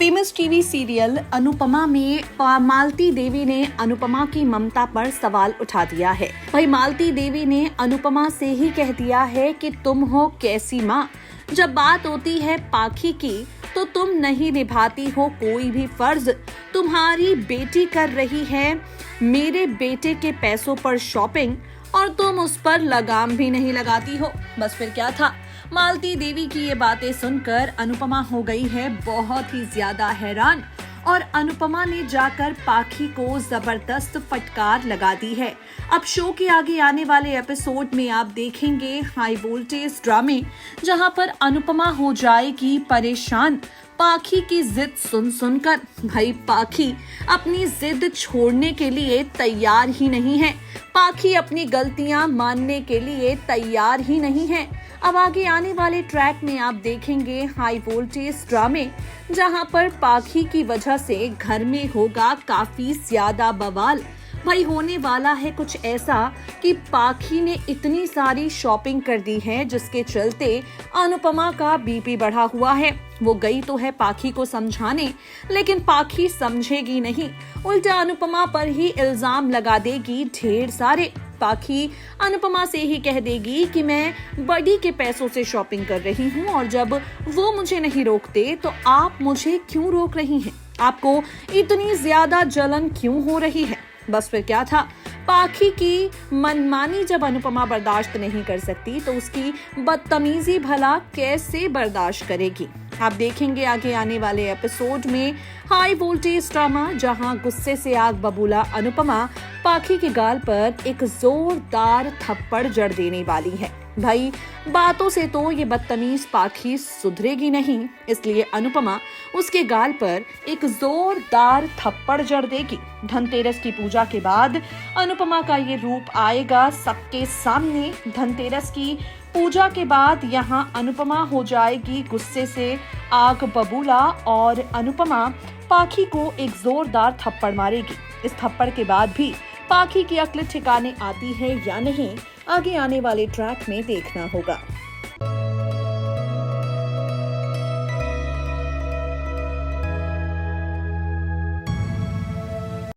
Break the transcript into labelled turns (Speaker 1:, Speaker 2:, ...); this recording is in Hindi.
Speaker 1: फेमस टीवी सीरियल अनुपमा में मालती देवी ने अनुपमा की ममता पर सवाल उठा दिया है। भाई मालती देवी ने अनुपमा से ही कह दिया है कि तुम हो कैसी माँ। जब बात होती है पाखी की तो तुम नहीं निभाती हो कोई भी फर्ज। तुम्हारी बेटी कर रही है मेरे बेटे के पैसों पर शॉपिंग और तुम उस पर लगाम भी नहीं लगाती हो। बस फिर क्या था। मालती देवी की ये बातें सुनकर अनुपमा हो गई है बहुत ही ज्यादा हैरान और अनुपमा ने जाकर पाखी को जबरदस्त फटकार लगा दी है। अब शो के आगे आने वाले एपिसोड में आप देखेंगे हाई वोल्टेज ड्रामे, जहां पर अनुपमा हो जाएगी परेशान पाखी की जिद सुन सुनकर। भाई पाखी अपनी जिद छोड़ने के लिए तैयार ही नहीं है। पाखी अपनी गलतियां मानने के लिए तैयार ही नहीं है। अब आगे आने वाले ट्रैक में आप देखेंगे हाई वोल्टेज ड्रामे, जहां पर पाखी की वजह से घर में होगा काफी ज्यादा बवाल। भाई होने वाला है कुछ ऐसा कि पाखी ने इतनी सारी शॉपिंग कर दी है जिसके चलते अनुपमा का बीपी बढ़ा हुआ है। वो गई तो है पाखी को समझाने, लेकिन पाखी समझेगी नहीं, उल्टा अनुपमा पर ही इल्जाम लगा देगी ढेर सारे। पाखी अनुपमा से ही कह देगी कि मैं बड़ी के पैसों से शॉपिंग कर रही हूँ और जब वो मुझे नहीं रोकते तो आप मुझे क्यों रोक रही हैं? आपको इतनी ज्यादा जलन क्यों हो रही है? बस फिर क्या था। पाखी की मनमानी जब अनुपमा बर्दाश्त नहीं कर सकती तो उसकी बदतमीजी भला कैसे बर्दाश्त करेगी। आप देखेंगे आगे आने वाले एपिसोड में हाई वोल्टेज ड्रामा, जहां गुस्से से आग बबूला अनुपमा पाखी के गाल पर एक जोरदार थप्पड़ जड़ देने वाली है। भाई बातों से तो ये बदतमीज पाखी सुधरेगी नहीं, इसलिए अनुपमा उसके गाल पर एक जोरदार थप्पड़ जड़ देगी। धनतेरस की पूजा के बाद अनुपमा का ये रूप आएगा सबके सामने। धनतेरस की पूजा के बाद यहाँ अनुपमा हो जाएगी गुस्से से आग बबूला और अनुपमा पाखी को एक जोरदार थप्पड़ मारेगी। इस थप्पड़ के बाद भी पाखी की अक्ल ठिकाने आती है या नहीं, आगे आने वाले ट्रैक में देखना होगा।